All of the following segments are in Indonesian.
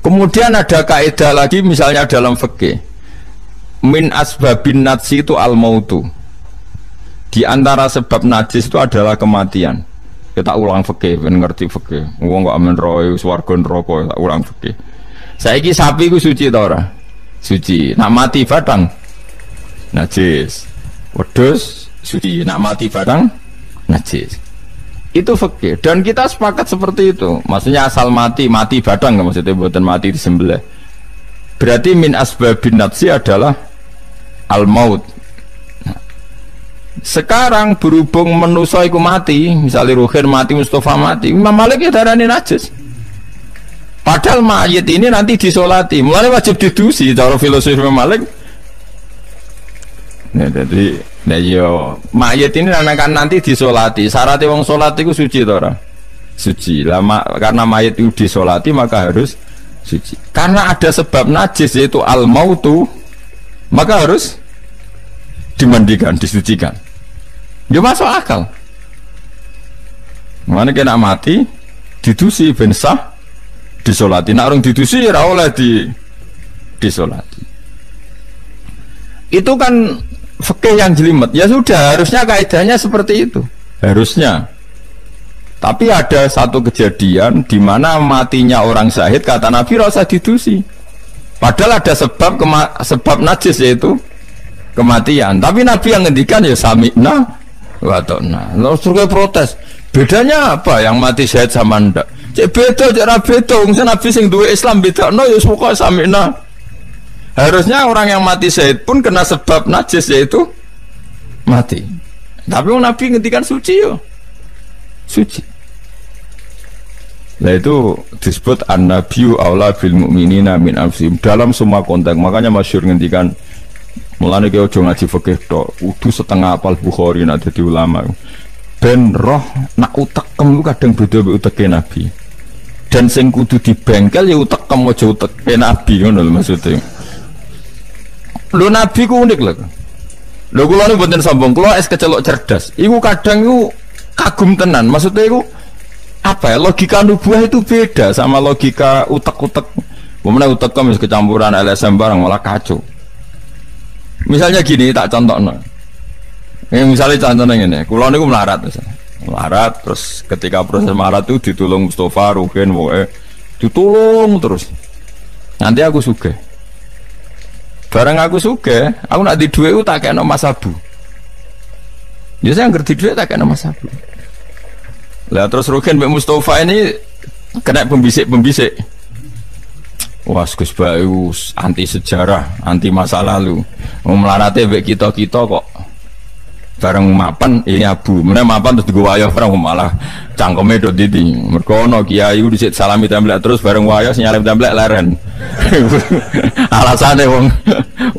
Kemudian ada kaidah lagi misalnya dalam fikih. Min asbabin najsi itu al-mautu. Di antara sebab najis itu adalah kematian. Kita ulang fikih, ben ngerti fikih. Wong kok amen roe swarga neraka, tak ulang fikih. Saiki sapi ku suci ta ora? Suci. Nak mati batang najis. Wedhus suci. Nak mati batang najis. Itu fikih dan kita sepakat seperti itu. Maksudnya asal mati badang, maksudnya buatan mati disembelih. Berarti min asbabin najsi adalah al-maut. Nah, sekarang berhubung manusia iku mati, misalnya Ruhin mati, Mustafa mati, Imam Malik ya darani najis. Padahal mayit ini nanti disolati, mulai wajib didusi cara filosofi Imam Malik. Nah, jadi mayit ini akan nanti disolati. Syaratnya wong solati itu suci tora, suci. Lama karena mayit itu disolati maka harus suci. Karena ada sebab najis yaitu al-mautu, maka harus dimandikan, disucikan. Dia masuk akal. Mana kena mati, didusi bensah, disolati. Nak orang didusi ya oleh disolati. Itu kan fikih yang jelimet. Ya sudah, harusnya kaidahnya seperti itu. Harusnya. Tapi ada satu kejadian di mana matinya orang syahid kata Nabi rasa didusi. Padahal ada sebab najis yaitu kematian. Tapi Nabi yang ngendikan ya sami'na wa ta'na. Terus terus protes. Bedanya apa yang mati syahid sama ndak? Cek beda, cek ra beda. Nabi sing duwe Islam bedakno ya pokoke sami'na. Harusnya orang yang mati syahid pun kena sebab najis yaitu mati. Tapi Nabi ngendikan suci yo. Suci. Nah itu disebut an-nabiyyu aula bil mu'minina min anfusihim dalam semua konteks. Makanya masyhur ngendikan mulane ki aja ngaji fikih tok, kudu setengah apal Bukhari nek dadi ulama. Ben roh nak utekem kadang beda mbek uteke Nabi. Dan sing kudu dibengkel ya utekem aja uteke Nabi ngono lho maksudnya. Lho Nabi ku unik lho. Lho kula niku mboten sombong, kula es kecelok cerdas. Iku kadang iku kagum tenan. Maksudnya iku apa ya? Logika nubuah itu beda sama logika utek-utek. Pemene utek wis kecampuran LSM barang malah kacau. Misalnya gini tak contohno. Misalnya contohnya ngene, kula niku melarat misalnya. Melarat terus ketika proses melarat itu ditulung Mustafa, Ruhin, pokoke ditulung terus. Nanti aku sugih. Barang aku suge, aku nak di duit tak kayak nama sabu. Jadi saya ngerti duit tak kayak nama sabu. Lah terus Rukin Mbak Mustafa ini kena pembisik. Wah, Gus Bayu anti sejarah, anti masa lalu. Melarate mbek kita kok bareng mapan ini abu. Mana mapan terus digo wayah bareng malah cangkeme do didi. Mergo ono kiai dhisik salami templek terus bareng wayah sinyalem templek leren. Alasane wong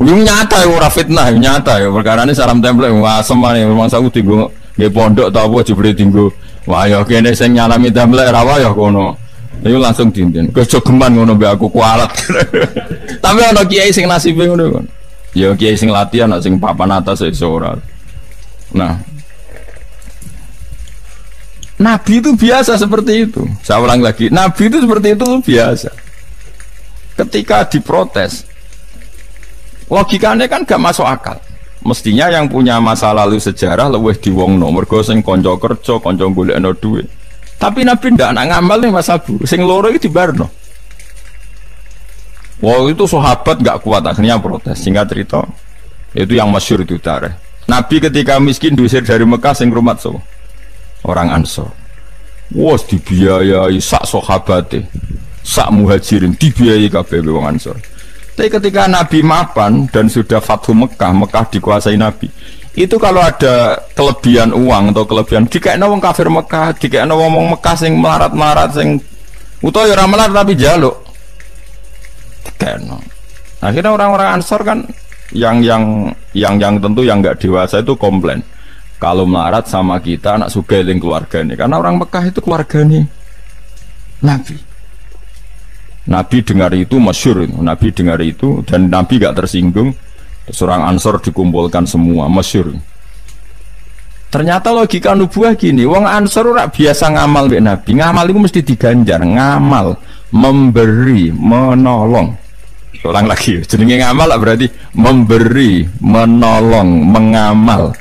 nyata ora fitnah, nyata ya perkarane salam templek asem ae memang saku dienggo nggih pondok ta apa jebule dienggo wayah kene sing nyalami templek ra wayah kono. Iku langsung dinten. Kejogeman ngono mbek aku kualat. Tapi ono kiai sing nasibe ngono kon. Ya kiai sing latihan sing papan atas iso ora. Nah, Nabi itu biasa seperti itu. Saya ulang lagi, Nabi itu seperti itu biasa. Ketika diprotes, logikanya kan gak masuk akal. Mestinya yang punya masa lalu sejarah luwih diwongno, mergo sing kanca kerja, kanca golekno duit. Tapi Nabi ndak nak ngamal nih Mas Abu, sing loro iki dibarno. Wah itu sahabat gak kuat akhirnya protes. Singkat cerita, itu yang masyhur itu tarikh. Nabi ketika miskin diusir dari Mekah sing rumat so orang Ansor. Wos dibiayai sak sahabate, sak muhajirin dibiayai kabeh wong Ansor. Tapi ketika Nabi mapan dan sudah Fathu Mekah, Mekah dikuasai Nabi. Itu kalau ada kelebihan uang atau kelebihan dikekno wong kafir Mekah, dikekno wong Mekah sing melarat-melarat sing utawa ya ora melarat tapi njaluk. Dikekno. Akhirnya orang-orang Ansor kan yang tentu yang nggak dewasa itu komplain kalau melarat sama kita anak sugeling keluarga nih, karena orang Mekah itu keluarga nih Nabi dengar itu masyhur, Nabi dengar itu dan Nabi gak tersinggung. Seorang Ansor dikumpulkan semua masyhur. Ternyata logika nubuah gini, wong Ansor ora biasa ngamal mbek Nabi. Ngamal itu mesti diganjar, ngamal memberi, menolong. Ulang lagi, jenenge ngamal lah berarti memberi, menolong, mengamal.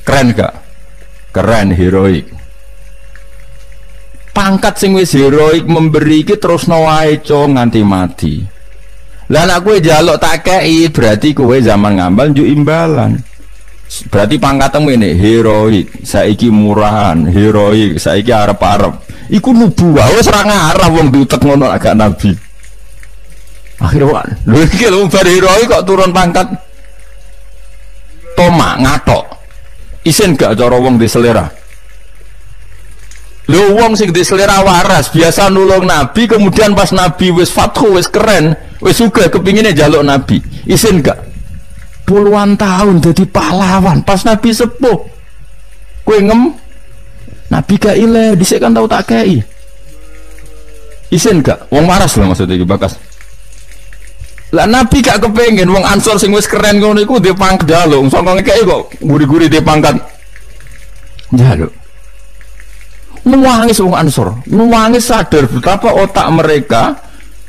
Keren gak? Keren, heroik. Pangkat sing wis heroik memberi iki terusno wae nganti mati. Lah nek kowe njaluk tak kei berarti kowe zaman ngambal njuk imbalan. Berarti pangkatmu ini heroik, saiki murahan, heroik, saiki arep-arep. Iku nubuwah wis ora ngarah wong diutek ngono agak nabi. Akhirnya lho iki lho bar heroik kok turun pangkat. Toma ngatok. Isin gak cara wong di selera. Lho wong sing di selera waras biasa nulung nabi, kemudian pas nabi wis fathu wis keren, wis sugih kepingine njaluk nabi. Isin gak? Puluhan tahun jadi pahlawan pas nabi sepuh. Kowe ngem nabi gak ile dhisik kan tau tak kei. Isin gak? Wong waras lho maksudnya iki bakas. Lah nabi gak kepengen wong Ansor sing wis keren ngono iku dhe pangkat njaluk, sangka ngekeki kok guri-guri dhe pangkat njaluk. Nuwangis wong Ansor, nuwangis sadar betapa otak mereka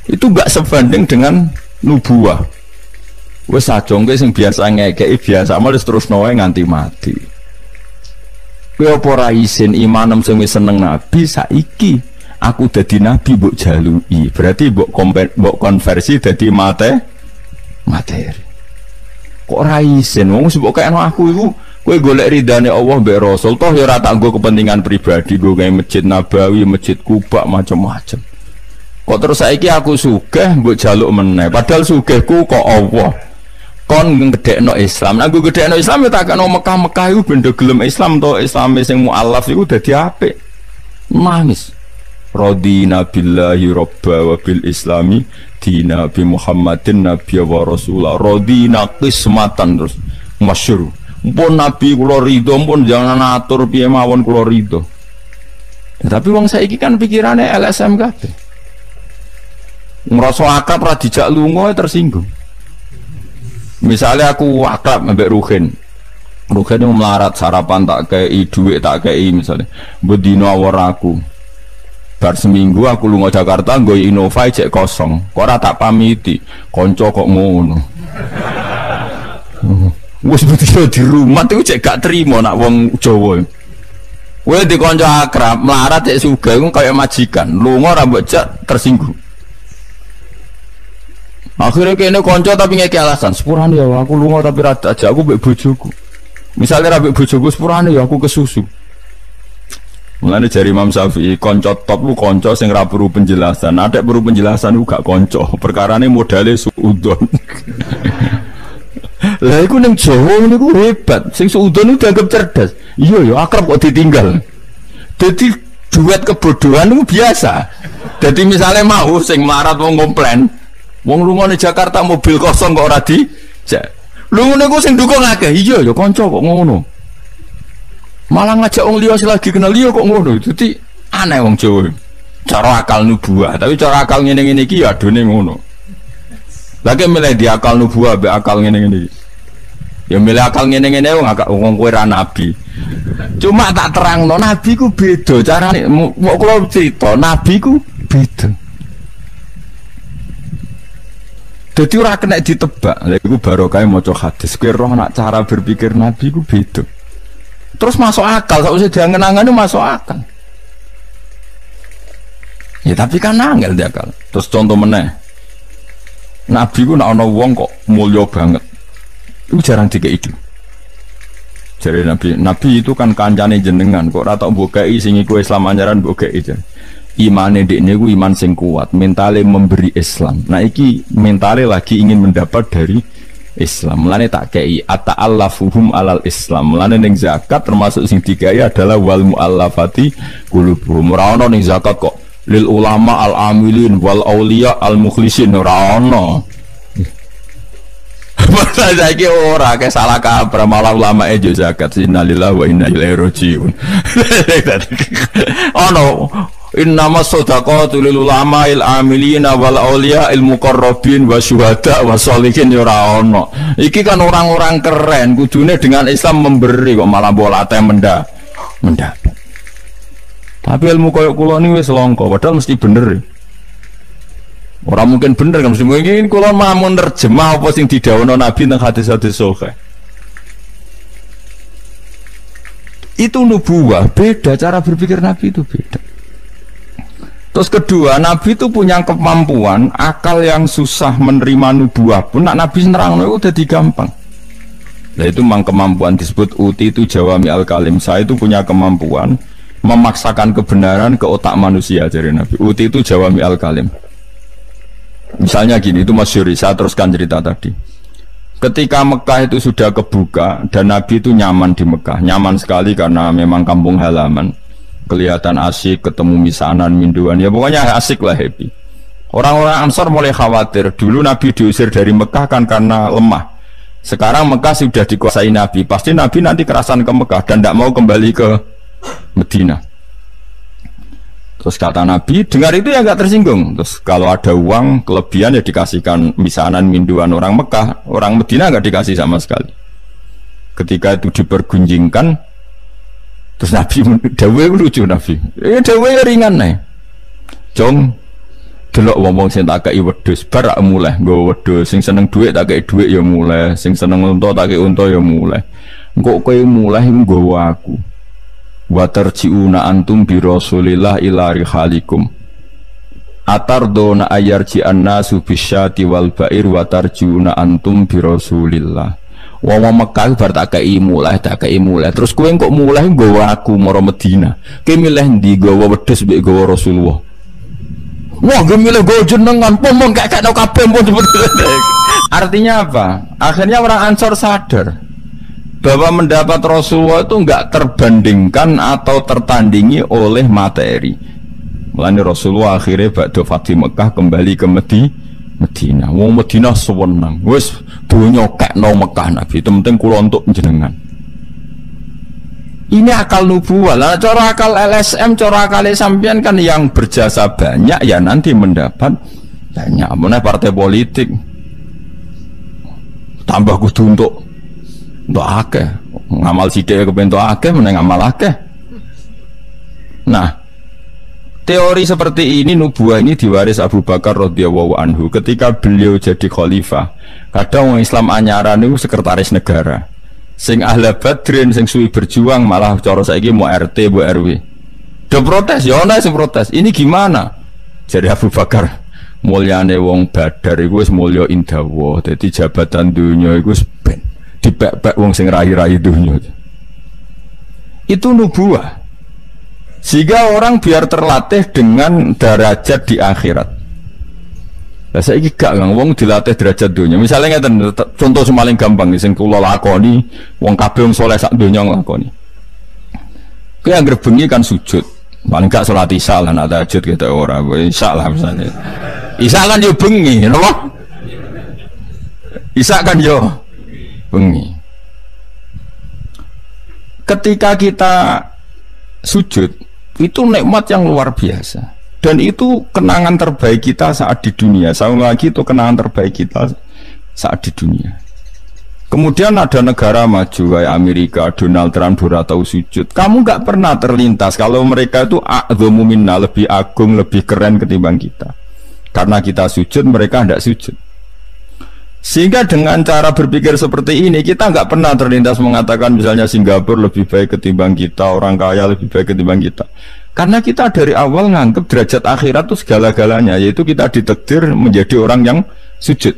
itu gak sebanding dengan nubuah. Wes sajongke sing biasa ngekeki biasa males terus noe nganti mati. Kowe apa ora isin imanem sing wis seneng nabi saiki aku dadi nabi mbok jaluki. Berarti mbok konversi dadi materi. Kok ora isin wong sing mbok kayakno aku iku kowe golek ridane Allah mbek Rasul toh ya ora tak nggo kepentingan pribadi nggo gawe Masjid Nabawi, Masjid Kuba macam-macam. Kok terus saiki aku sugih mbok jaluk meneh padahal sugihku kok Allah. Kon ngedekno Islam. Nek aku ngedekno Islam ya tak kena Mekah-Mekah iku benda gelem Islam to Islame sing mualaf iku dadi apik. Nangis. Radina billahi robba wa bil islami dina bi Muhammadin nabiyya wa rasulah. Radina qismatan terus masyhur. Mpun nabi kula ridho, mpun jangan atur piye mawon kula ridho. Ya, tapi wong saiki kan pikirane LSM kabeh. Ngrasa akrab ra dijak lunga tersinggung. Misalnya aku akrab mbek Ruhin itu melarat sarapan tak kei duit tak kei misalnya bedino awor aku bar seminggu aku lunga Jakarta nggo Innova cek kosong kok ora tak pamiti konco kok ngono wis bedino di rumah itu cek gak terima nak wong Jawa kowe di konco akrab melarat cek sugih kaya majikan lunga ora mbok cek tersinggung. Akhirnya kene konco tapi ngeki alasan sepurane ya aku lunga tapi rada aja aku mbek bojoku. Misalnya mbek bojoku sepurane ya aku kesusu. Mulane jari Imam Syafi'i konco top lu konco sing ra perlu penjelasan. Ada perlu penjelasan lu gak konco. Perkarane modale suudon. Lah iku ning Jawa niku hebat. Sing suudon itu dianggap cerdas. Iya ya akrab kok ditinggal. Dadi duet kebodohan itu biasa. Jadi misalnya mau sing melarat wong komplain wong lunga di Jakarta mobil kosong kok ora di lunga niku sing dukung akeh. Iya ya kanca kok ngono. Malah ngajak wong liya lagi kenal liya kok ngono. Dadi aneh wong Jawa. Cara akal nubuah, tapi cara akal ngene-ngene iki ya adone ngono. Lagi milih di akal nubuah mbek akal ngene-ngene iki. Ya milih akal ngene-ngene wong kowe ra nabi. Cuma tak terangno nabi ku beda carane. Mau kula cerita nabi ku beda. Jadi ora kena ditebak. Lha iku barokah maca hadis. Kowe roh nak cara berpikir nabi ku beda. Terus masuk akal, sausé diangen-angen masuk akal. Ya tapi kan angel dia akal. Terus contoh meneh. Nabi ku nak ana wong kok mulya banget. Itu jarang dikei itu. Jadi nabi itu kan kancane jenengan kok ora tak mbokeki sing iku Islam anjaran mbokeki jan. Imane dekne ku iman sing kuat, mentale memberi Islam. Nah iki mentale lagi ingin mendapat dari Islam. Mulane tak kei ata'allafuhum alal Islam. Mulane ning zakat termasuk sing digawe adalah wal muallafati qulubuhum. Ora ono ning zakat kok lil ulama al amilin wal auliya al mukhlisin ora ono. Masa saiki ora ke salah kabar malah ulama ejo zakat innalillahi wa inna ilaihi rajiun. Ono innama shadaqatu lil ulama il amilina wal auliya il muqarrabin wa syuhada wa sholihin ora ono. Iki kan orang-orang keren kudune dengan Islam memberi kok malah bolate mendapat. Tapi ilmu koyo kula niku wis langka padahal mesti bener. Orang mungkin bener kan mungkin kula mah mun nerjemah apa sing didhawuhna Nabi teng hadis-hadis sahih. Itu nubuwah, beda cara berpikir Nabi itu beda. Terus kedua, Nabi itu punya kemampuan akal yang susah menerima nubuwah pun nak Nabi nerangno itu udah gampang. Nah itu memang kemampuan disebut uti itu jawami al-kalim. Saya itu punya kemampuan memaksakan kebenaran ke otak manusia dari Nabi. Uti itu jawami al-kalim. Misalnya gini, itu masyhur, saya teruskan cerita tadi. Ketika Mekah itu sudah kebuka dan Nabi itu nyaman di Mekah, nyaman sekali karena memang kampung halaman, kelihatan asik, ketemu misanan, minduan, ya pokoknya asik lah, happy. Orang-orang Ansor mulai khawatir, dulu Nabi diusir dari Mekah kan karena lemah. Sekarang Mekah sudah dikuasai Nabi, pasti Nabi nanti kerasan ke Mekah dan tidak mau kembali ke Medina. Terus kata Nabi, dengar itu ya nggak tersinggung. Terus kalau ada uang kelebihan ya dikasihkan misanan minduan orang Mekah, orang Medina nggak dikasih sama sekali. Ketika itu dipergunjingkan, terus Nabi dawe lucu Nabi, dawe ringan nih. Jong, delok wong sing tak kei wedhus, bar mulai nggo wedhus, sing seneng duit tak kei duit ya mulai, sing seneng unta tak kei unta ya mulai. Engko kowe mulai nggawa aku. Wa tarji'una antum bi rasulillah ila rihalikum atardona ayarji annasu bisyati wal ba'ir wa tarji'una antum bi rasulillah. Wong Mekah bar tak kei mulai terus kowe kok mulai nggawa aku mara Medina, kowe milih ndi nggawa wedhus mbek nggawa Rasulullah? Wah gue milih nggawa jenengan pomong gak kena kabeh pun. Artinya apa? Akhirnya orang Ansor sadar bahwa mendapat Rasulullah itu enggak terbandingkan atau tertandingi oleh materi. Mulane Rasulullah akhirnya ba'da Fatih Mekah kembali ke Medina. Wong Medina sewenang. Wis donya kekno Mekah Nabi. Itu penting kula untuk jenengan. Ini akal nubuwah. Lah cara akal LSM, cara akal sampean kan yang berjasa banyak ya nanti mendapat banyak. Meneh partai politik tambah kudu untuk akeh ngamal sithik kepentok akeh meneng ngamal akeh. Nah, teori seperti ini nubuah ini diwaris Abu Bakar radhiyallahu anhu ketika beliau jadi khalifah. Kadang orang Islam anyaran itu sekretaris negara. Sing ahli Badrin sing suwi berjuang malah cara saiki mau RT, mau RW. Do protes ya ana sing protes. Ini gimana? Jadi Abu Bakar, mulyane wong Badar iku wis mulya indawa. Dadi jabatan dunya iku wis ben dipek-pek wong sing rai-rai dunya. Itu nubuah. Sehingga orang biar terlatih dengan derajat di akhirat. Lah saiki gak wong dilatih derajat dunya. Misalnya ngeten contoh semaling gampang sing kula lakoni, wong kabeh wong saleh sak donya nglakoni. Kowe anggere bengi kan sujud. Paling gak salat isya lan tahajud kita ora, isya lah misalnya. Isya kan yo bengi, napa? Isya kan yo bengi. Ketika kita sujud itu nikmat yang luar biasa dan itu kenangan terbaik kita saat di dunia. Saya lagi itu kenangan terbaik kita saat di dunia. Kemudian ada negara maju kayak Amerika, Donald Trump tahu sujud. Kamu nggak pernah terlintas kalau mereka itu a'dhamu minna, lebih agung, lebih keren ketimbang kita. Karena kita sujud, mereka tidak sujud. Sehingga dengan cara berpikir seperti ini kita nggak pernah terlintas mengatakan misalnya Singapura lebih baik ketimbang kita, orang kaya lebih baik ketimbang kita. Karena kita dari awal nganggap derajat akhirat itu segala-galanya, yaitu kita ditakdir menjadi orang yang sujud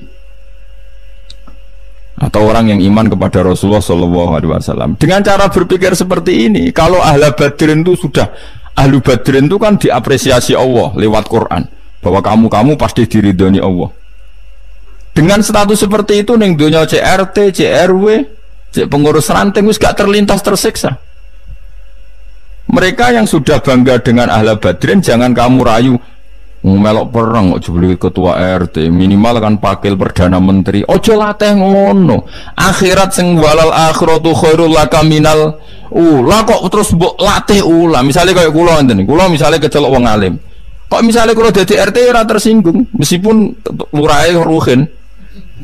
atau orang yang iman kepada Rasulullah SAW. Dengan cara berpikir seperti ini, kalau ahli Badrin itu sudah ahli Badrin itu kan diapresiasi Allah lewat Quran bahwa kamu pasti diridhoni Allah. Dengan status seperti itu neng dunia CRT, CRW, pengurus ranting wis gak terlintas tersiksa. Mereka yang sudah bangga dengan ahli Badrin jangan kamu rayu melok perang kok jebule ketua RT minimal kan pakil perdana menteri. Ojo latih ngono. Akhirat sing walal akhiratu khairul laka minal ula kok terus mbok latih ula. Misalnya kayak kula ngene. Kula misalnya kecelok wong alim. Kok misalnya kula dadi RT ora tersinggung meskipun lurahe ruhin.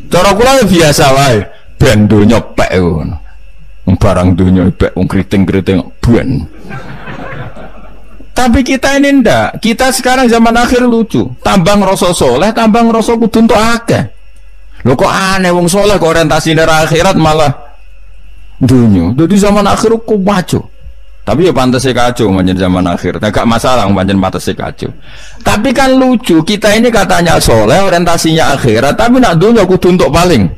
Cara kula biasa wae, ben donya pek ngono. Barang donya pek wong kriting-kriting ben. Tapi kita ini ndak. Kita sekarang zaman akhir lucu. Tambah ngerasa soleh, tambah ngerasa kudu entuk akeh. Lho kok aneh wong soleh kok orientasine akhirat malah dunya. Jadi zaman akhir kok maco. Tapi ya pantas kacau manjen zaman akhir. Gak masalah manjen pantas kacau. Tapi kan lucu, kita ini katanya soleh, orientasinya akhirat, tapi nak dunya kudu entuk paling.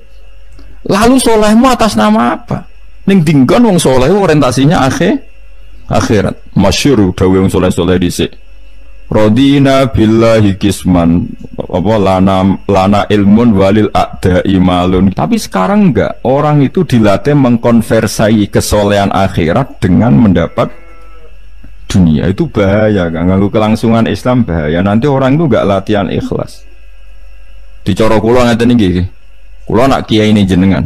Lalu solehmu atas nama apa? Ning dinggon wong soleh orientasinya akhirat. Masyhur dawuh wong soleh-soleh dhisik. Radina billahi kisman apa lana ilmun walil a'da'i malun. Tapi sekarang enggak, orang itu dilatih mengkonversai kesolehan akhirat dengan mendapat dunia. Itu bahaya kan, ganggu kelangsungan Islam bahaya. Nanti orang itu enggak latihan ikhlas. Dicara kula ngeten iki. Kula nak kiai ini jenengan.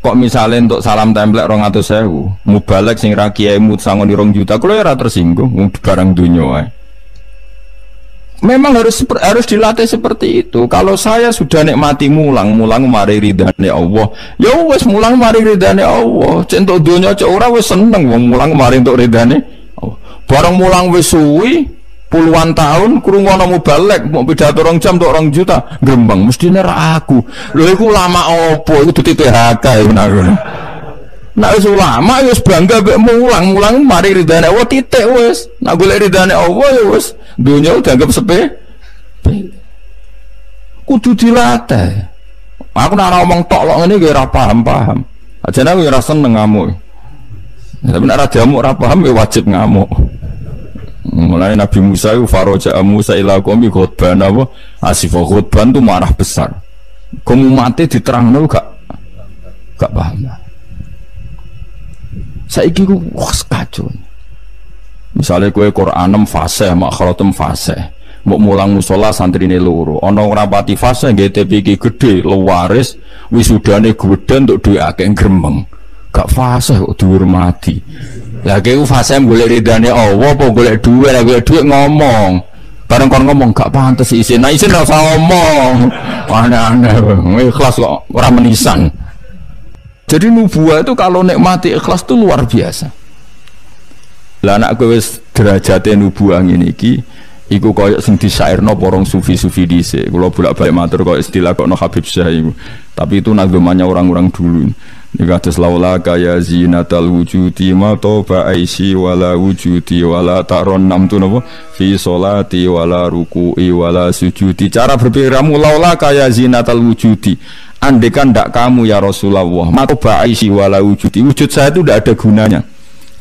Kok misalnya untuk salam template 200.000, mubalek sing ra kiai mut sangon di 2 juta, kula ora tersinggung barang dunya wae. Memang harus dilatih seperti itu. Kalau saya sudah nikmati mulang mari ridane Allah. Ya wis mulang mari ridane Allah. Cek entuk donya cek ora wis seneng wong mulang mari entuk ridane Allah. Barang mulang wis suwi puluhan tahun krungono mubalek mau pidato 2 jam tok 2 juta grembang mestine ra aku. Lho iku lama opo iku duti PHK ya ngono. Nek wis ulama wis bangga mek mulang mari ridane Allah titik wis. Nek golek ridane Allah ya wis dunya dianggap sepele. Kudu dilatih. Aku nek ngomong tok lok ngene iki ora paham. Ajane aku ora seneng ngamuk. Tapi nek ora diamuk ora paham ya wajib ngamuk. Mulai Nabi Musa itu faroja Musa ila qaumi khutban apa asifah khutban itu marah besar. Kamu mati diterangno gak paham. Saiki ku kacau. Misalnya kowe Qur'anem fasih, makhratem fasih. Mbok mulang musala santrine loro. Ana ora pati fasih nggih TPK gede, lewaris, wisudane gedhe untuk duwe akeh gremeng. Gak fasih kok dihormati. Lah kowe fasih golek ridane Allah apa golek dhuwit, lah golek dhuwit ngomong. Bareng kon ngomong gak pantes isin. Nah isin ora usah ngomong. Aneh-aneh, ikhlas kok ora menisan. Jadi nubuah itu kalau nikmati ikhlas itu luar biasa. Lah anak kowe wis derajate nubuah ngene iki, iku koyo sing disairno porong sufi-sufi dhisik. Kula bolak-balik matur koyo istilah kok no Habib Syah iku. Tapi itu nagomannya orang-orang dulu. Nikatus laula kaya zinatal wujudi ma toba aisi wala wujudi wala taron nam tu napa fi sholati wala ruku'i wala sujudi. Cara berpikirmu laula kaya zinatal wujudi. Andekan ndak kamu ya Rasulullah ma toba aisi wala wujudi. Wujud saya itu ndak ada gunanya.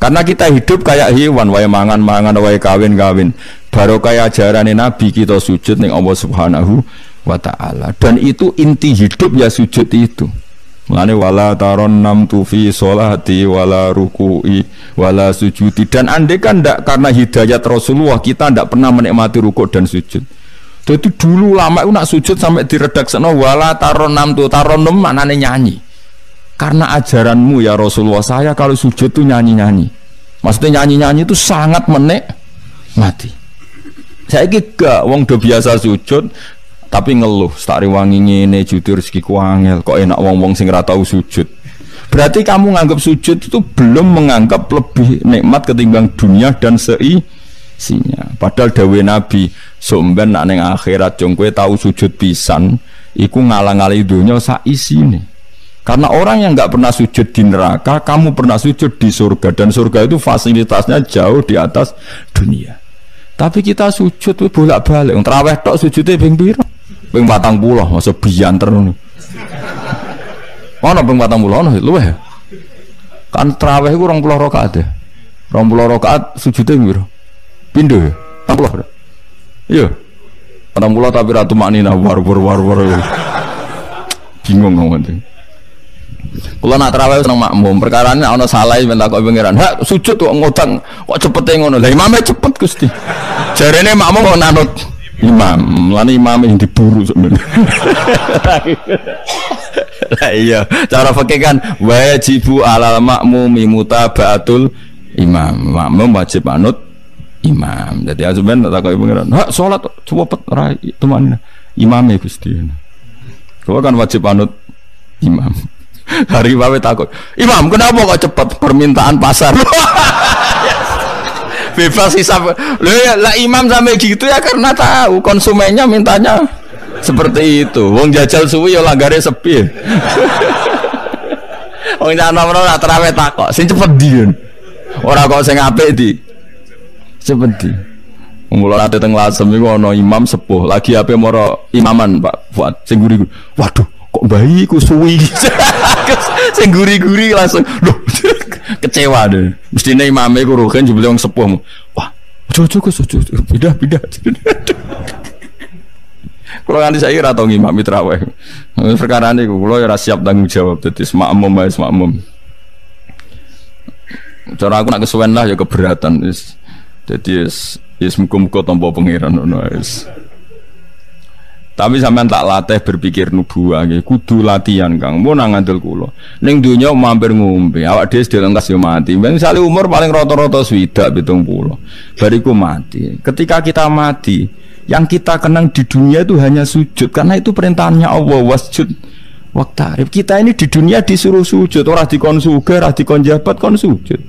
Karena kita hidup kayak hewan, wae mangan-mangan, wae kawin-kawin. Baru kayak ajaran Nabi kita sujud ning Allah Subhanahu wa ta'ala. Dan itu inti hidup ya sujud itu. Mulane wala taron nam tu fi sholati wala ruku'i wala sujudi. Dan andai kan ndak karena hidayat Rasulullah kita ndak pernah menikmati rukuk dan sujud. Jadi dulu lama itu nak sujud sampai diredakseno wala taron nam tu taron nem maknane nyanyi. Karena ajaranmu ya Rasulullah saya kalau sujud itu nyanyi-nyanyi. Maksudnya nyanyi-nyanyi itu sangat menikmati. Saya gak wong do biasa sujud tapi ngeluh tak rewangi ngene jujur rezekiku angel kok enak wong-wong sing ora tau sujud. Berarti kamu nganggap sujud itu belum menganggap lebih nikmat ketimbang dunia dan seisinya. Padahal dawuh Nabi somben nak ning akhirat jong kowe tau sujud pisan iku ngalang-alangi dunya sak isine. Karena orang yang nggak pernah sujud di neraka, kamu pernah sujud di surga dan surga itu fasilitasnya jauh di atas dunia. Tapi kita sujud tuh bolak-balik. Traweh tok sujudnya ping pira? Ping 40, masa bianter ngono. Ono ping 40 ono luweh. Kan traweh iku 20 rakaat ya. 20 rakaat sujudnya ping pira? Pindho ya? 40. Iya. 40 tapi ratu maknina war. Bingung ngomong. Kalau nak tarawih seneng makmum, perkara ini ana salah minta kok pengiran. Hak sujud kok ngutang, kok cepet ngono. Lah imame cepet Gusti. Jarene makmum kok nanut imam, lan imam yang diburu sebenarnya. Lah iya, cara fikih kan wajibu alal makmumi mutabaatul imam. Makmum wajib anut imam. Jadi azuben tak kok pengiran. Hak salat cepet ra teman imame Gusti. Kau kan wajib anut imam. Hari wae takut. Imam, kenapa kok cepat permintaan pasar? bebas hisab. Loh ya, lah imam sampai gitu ya karena tahu konsumennya mintanya seperti itu. Wong jajal suwi ya langgare sepi. Wong jan nomor ora terawih takok, sing cepet ndi. Ora kok sing apik di. Cepet di. Mula ate teng Lasem iku ana imam sepuh, lagi ape moro imaman Pak Fuad sing guri. Waduh, kok bayi ku suwi. Sing guri-guri langsung lho kecewa deh. Mestine imame ku rogen jebule wong sepuh. Wah, ojo pindah. Kulo nganti saiki ora tau ngimam traweh. Perkara niku kulo ya ora siap tanggung jawab dadi makmum wae makmum. Cara aku nak kesuwen lah ya keberatan wis. Dadi wis muga-muga tampa pangeran ngono wis. Tapi sampean tak latih berpikir nubuwah nggih, kudu latihan Kang. Mun nang ngandel kula. Ning donya mampir ngombe, awak dhewe direngkas yo mati. Misale umur paling rata-rata 70. Bariku mati. Ketika kita mati, yang kita kenang di dunia itu hanya sujud karena itu perintahnya Allah wasjud waqtarib. Kita ini di dunia disuruh sujud, ora dikon sugih, ora dikon jabat kon sujud.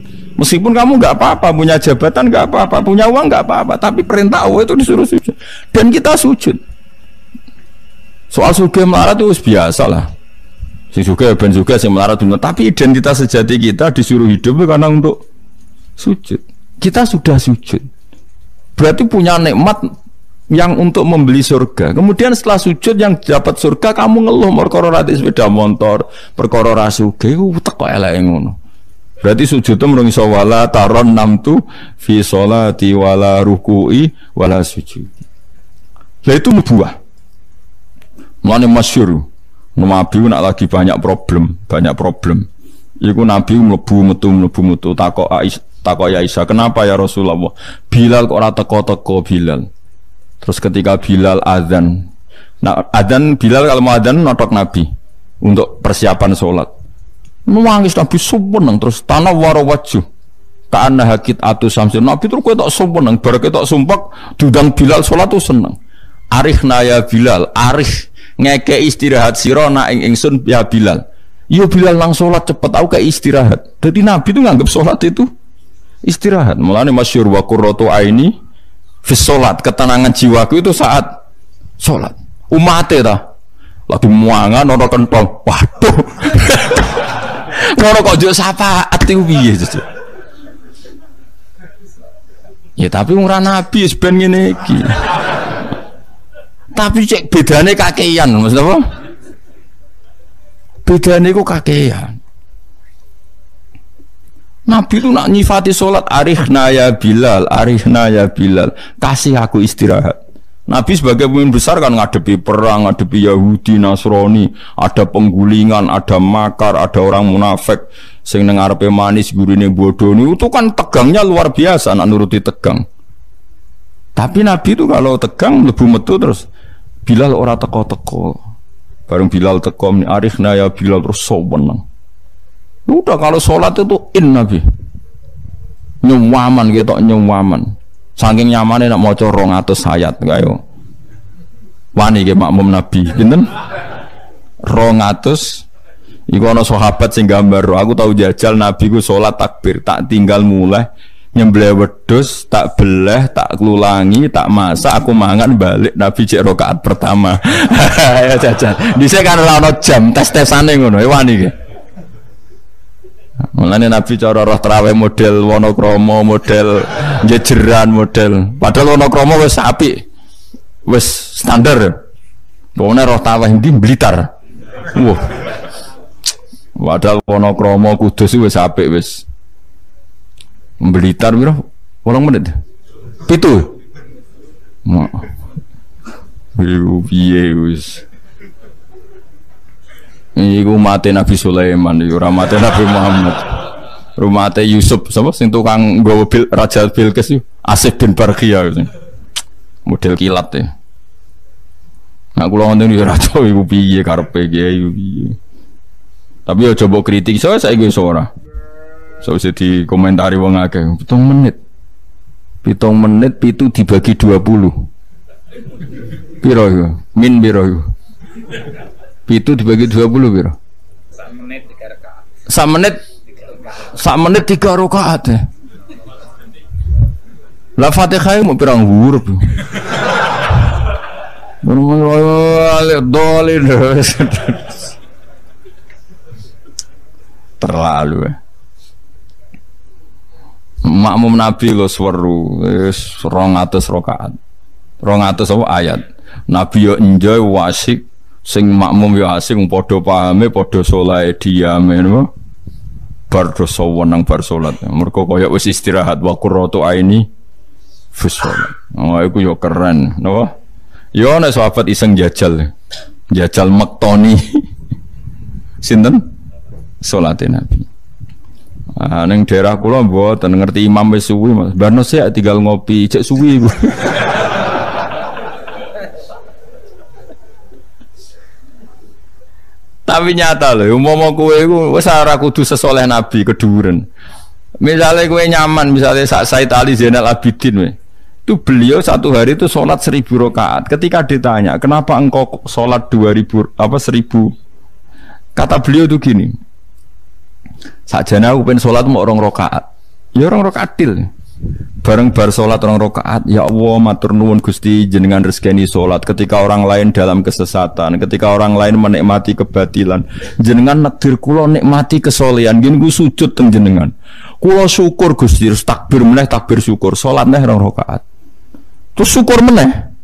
Meskipun kamu nggak apa-apa, punya jabatan nggak apa-apa, punya uang nggak apa-apa, tapi perintah Allah itu disuruh sujud dan kita sujud. Soal sugih melarat itu biasa lah. Si sugih ben sugih, si melarat dunia. Tapi identitas sejati kita disuruh hidup karena untuk sujud. Kita sudah sujud. Berarti punya nikmat yang untuk membeli surga. Kemudian setelah sujud yang dapat surga kamu ngeluh perkara rati sepeda motor, perkara ra sugih ku teko eleke ngono. Berarti sujud itu merungi wala taron namtu fi sholati wala ruku'i wala sujud. Lah itu nubuwah. Mulane masyhur, Nabi nak lagi banyak problem. Iku Nabi mlebu metu takok ya Aisyah, "Kenapa ya Rasulullah? Bilal kok ora teko-teko Bilal?" Terus ketika Bilal azan. Nah, azan Bilal kalau mau azan notok Nabi untuk persiapan sholat. Nangis Nabi suweneng terus tanah waro wajhu. Ta'anna hakit atu samsir. Nabi terus kowe tok suweneng, bar ketok sumpek diundang Bilal sholat tuh seneng. Arihna ya Bilal, arih ngeke istirahat sira nak ingsun ya Bilal. Yo Bilal nang sholat cepet aku kayak istirahat. Jadi Nabi itu nganggap sholat itu istirahat. Mulane masyhur wa qurratu aini fi sholat, ketenangan jiwaku itu saat sholat. Umate ta lagi muangan ono kentong. Waduh. Ngono kok yo syafaat iki piye to. Ya tapi ora Nabi wis ben ngene iki. Tapi cek bedane kakean, maksud apa? Bedane ku kakean. Nabi itu nak nyifati sholat arihna ya Bilal, kasih aku istirahat. Nabi sebagai pemimpin besar kan ngadepi perang, ngadepi Yahudi, Nasrani, ada penggulingan, ada makar, ada orang munafik, sing nang ngarepe manis gurine bodoni, itu kan tegangnya luar biasa, nak nuruti tegang. Tapi Nabi itu kalau tegang lebu metu terus Bilal ora teko-teko. Bareng Bilal teko arihna ya Bilal terus soweneng. Udah kalau sholat itu Nabi. Nyuwaman gitu, nyuwaman. Saking nyamane nak maca 200 ayat kaya. Wani ge makmum Nabi, pinten? 200. Iku ana sahabat sing gambar, aku tahu jajal Nabi ku sholat takbir, tak tinggal mulai nyembelih wedhus, tak beleh, tak klulangi, tak masak, aku mangan balik Nabi cek rakaat pertama. Ya jajal. Dhisik kan ora ana jam tes-tesane ngono, wani ge. Mulane Nabi cara roh traweh model Wonokromo, model jejeran, model. Padahal Wonokromo wis apik. Wis standar. Pokoknya roh traweh ndi Blitar. Wah. Padahal Wonokromo Kudus wis apik wis. Blitar piro? 8 menit. 7. Mak. Piye wis. Iku mate Nabi Sulaiman, iku mate Nabi Muhammad. Rumate Yusuf sapa sing tukang nggawa Raja Bilqis iku Asif bin Barkhia. Model kilat e. Nah kula wonten yo ora tau iku piye karepe kiai piye. Tapi yo coba kritik saiki wis ora. Sausé di komentari wong akeh 7 menit. 7 menit pitu dibagi 20. Piro iku? Min piro iku? Pitu dibagi 20 piro? 1 menit 3 rakaat. 1 menit 3 rakaat. Lah Fatihah mau pirang huruf. Dolin terlalu makmum Nabi lo seru 200 rakaat 200 apa ayat Nabi yo enjoy wasik sing makmum yo asik padha pahame padha saleh diame no bar dosa wenang bar salat mergo kaya wis istirahat wa qurratu aini fi salat iku yo keren no yo ana sahabat iseng jajal mektoni sinten salate Nabi. Neng daerah kula mboten ngerti imam wis suwi Mas. Barno sik tinggal ngopi cek suwi iku. Tapi nyata lho, umpama kowe iku wis ora kudu sesoleh Nabi keduren. Misalnya kowe nyaman, misalnya Said Ali Zainal Abidin we. Itu beliau satu hari itu sholat 1000 rakaat. Ketika ditanya, kenapa engkau sholat 1000 kata beliau itu gini. Sakjane aku pengen sholat mau 2 rakaat. Ya 2 rakaat til. Bareng bar sholat 2 rakaat, ya Allah matur nuwun Gusti jenengan rezekani sholat ketika orang lain dalam kesesatan, ketika orang lain menikmati kebatilan. Jenengan nakdir kula nikmati kesolehan, gini gue sujud teng jenengan. Kula syukur Gusti, takbir meneh takbir syukur, sholat neh 2 rakaat. Terus syukur meneh.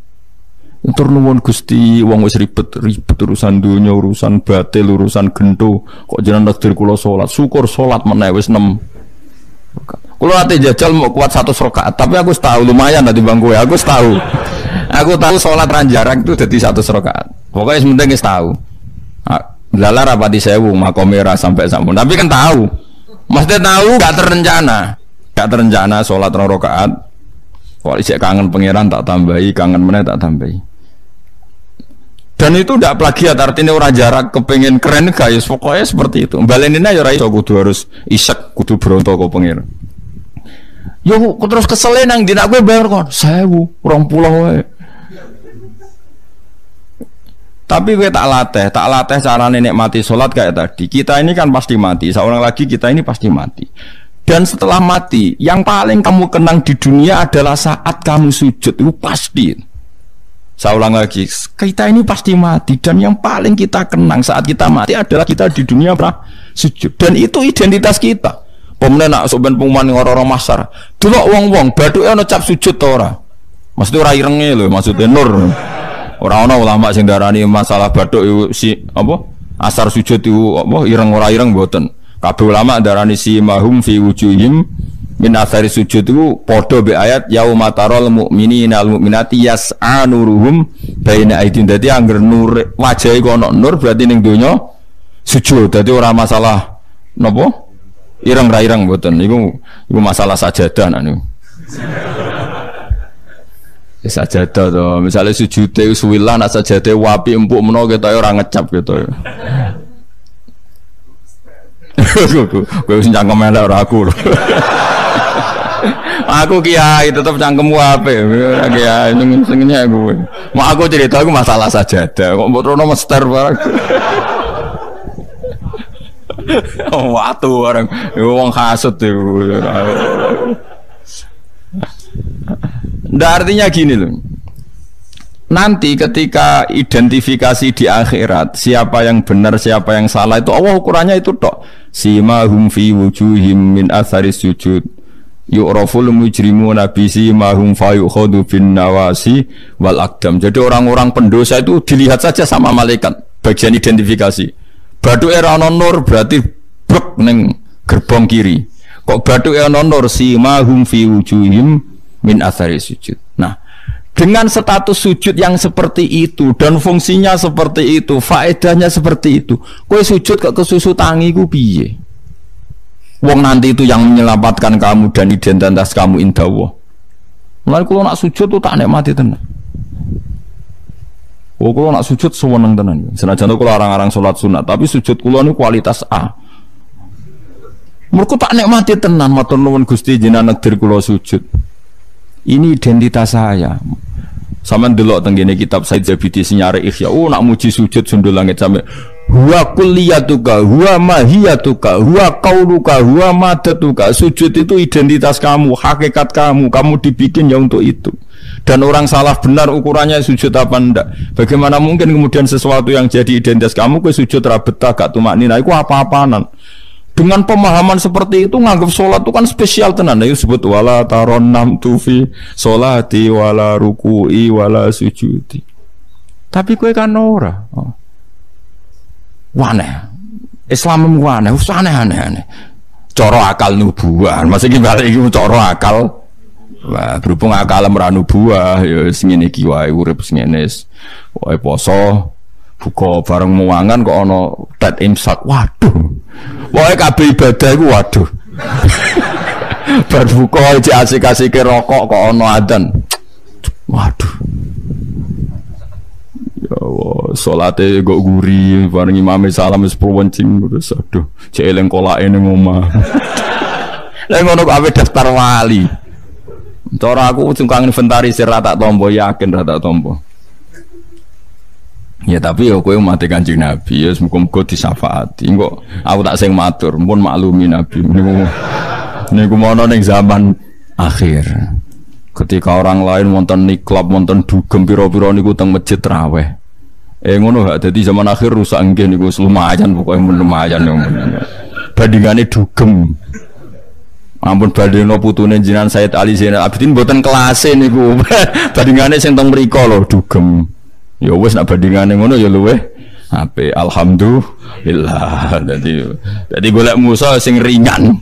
Matur nuwun Gusti, wong wis ribet urusan dunya, urusan batil, urusan gento, kok jenengan takdir kula salat. Syukur salat meneh wis 6. Kula ate jajal mau kuat 100 rakaat, tapi aku tahu lumayan tadi bang kowe, aku tahu. Aku tahu salat ranjarang itu dadi 100 rakaat. Pokoknya sementing wis tahu. Lala rapati 1000 makomera sampai sampun. Tapi kan tahu. Mesti tahu gak terencana salat 2 rakaat. Kok isek kangen pangeran tak tambahi, kangen meneh tak tambahi. Dan itu tidak plagiat, artinya orang jarak kepengen keren guys, pokoknya seperti itu. Baleninnya ya iso kudu harus isek, kudu berontok ke pangeran. Yo terus kesel nang dina gue bayar kon 1000, 20 wae. Tapi gue tak latih carane nikmati sholat kayak tadi. Kita ini kan pasti mati, seorang lagi kita ini pasti mati. Dan setelah mati, yang paling kamu kenang di dunia adalah saat kamu sujud, itu pasti. Saya ulang lagi, kita ini pasti mati. Dan yang paling kita kenang saat kita mati adalah kita di dunia sujud. Dan itu identitas kita. Pemenang nak soben pengumuman orang-orang masar. Dulu wong-wong, baduke ana cap sujud ta ora? Maksudnya ora irenge lho, maksudnya nur. Ora ana ulama sing darani masalah baduk si apa? Asar sujud itu apa ireng ora ireng mboten. Kabeh ulama darani si mahum fi wujuhim min athari sujud itu padha be ayat yauma taral mu'minina al mu'minati yas'a nuruhum baina aidin. Dadi angger nur wajahe kono nur berarti ning donya sujud. Dadi ora masalah napa? Ireng ra ireng mboten. Iku masalah sajadah niku. Sajadah to. Misale sujude suwilan sajadah wapi empuk menawa ketoke ora ngecap gitu. Gue sing cangkem elek ora aku lho. Aku kiai tetep cangkemmu apik. Kiai senengnya gue. Mau aku cerita aku masalah sajadah. Kok mbok rono mester barang. Oh, watu orang. Wong hasud iku. Ndak artinya gini loh. Nanti ketika identifikasi di akhirat siapa yang benar siapa yang salah itu Allah ukurannya itu tok. Simahum fi wujuhim min athari sujud yu'raful mujrimuna bi simahum fa yukhadu bin nawasi wal aqdam. Jadi orang-orang pendosa itu dilihat saja sama malaikat bagian identifikasi. Baduke ora ana nur berarti blek ning gerbong kiri. Kok baduke ana nur simahum fi wujuhim min athari sujud. Nah, dengan status sujud yang seperti itu dan fungsinya seperti itu, faedahnya seperti itu, kowe sujud ke kesusu tangi ku piye? Wong nanti itu yang menyelamatkan kamu dan identitas kamu indah Allah. Mulai kalau nak sujud tuh tak nikmati tenan. Oh kalau nak sujud sewenang tenan. Senajan kalau orang-orang sholat sunat, tapi sujud kulo ini kualitas A. Mereka tak nikmati tenan. Matur nuwun Gusti jenengan negdir kulo sujud. Ini identitas saya. Sama ndelok teng ngene kitab Said Zabidi Sinyare Ihya. Oh nak muji sujud sundul langit sampe huwa kulliyatuka, huwa mahiyatuka, huwa qauluka, huwa madatuka. Sujud itu identitas kamu, hakikat kamu dibikin ya untuk itu. Dan orang salah benar ukurannya sujud apa enggak. Bagaimana mungkin kemudian sesuatu yang jadi identitas kamu ke sujud rabetah gak tumaknina itu apa-apaanan. Dengan pemahaman seperti itu nganggap sholat itu kan spesial tenan. Itu sebut wala taronam tufi sholati wala ruku'i wala sujudi. Tapi kowe kan ora. Waneh. Islam waneh, aneh-aneh. Cara akal nubuah. Maksudnya balik iki cara akal. Wah, berhubung akal ora nubuah ya sing ngene iki wae urip sing ngene. Wae poso buka bareng muangan kok ana tet imsak. Waduh. Wae kabeh ibadah iku waduh. Bar buka iki asik-asike rokok kok ana adzan. Waduh. Ya Allah, salate kok guri bareng imame salam wis pruwencing terus aduh, cek eling kolake ning omah. Lah ngono kok ape daftar wali. Cara aku cungkang inventarisir rata tombo yakin rata tombo. Ya tapi ya kowe mati Kanjeng Nabi ya muga-muga disyafaati. Engko aku tak sing matur, pun maklumi Nabi niku mono ning zaman akhir. Ketika orang lain wonten niklab, wonten dugem pira-pira niku teng masjid raweh. Ngono gak dadi zaman akhir rusak nggih niku lumayan pokoke lumayan. Bandingane dugem. Ampun badheno putune jenengan Said Ali Zainal Abidin mboten kelase niku. Bandingane sing teng mriko lho dugem. Ya wis nek bandingane ngono ya luweh apik. Alhamdulillah. Dadi golek musa sing ringan.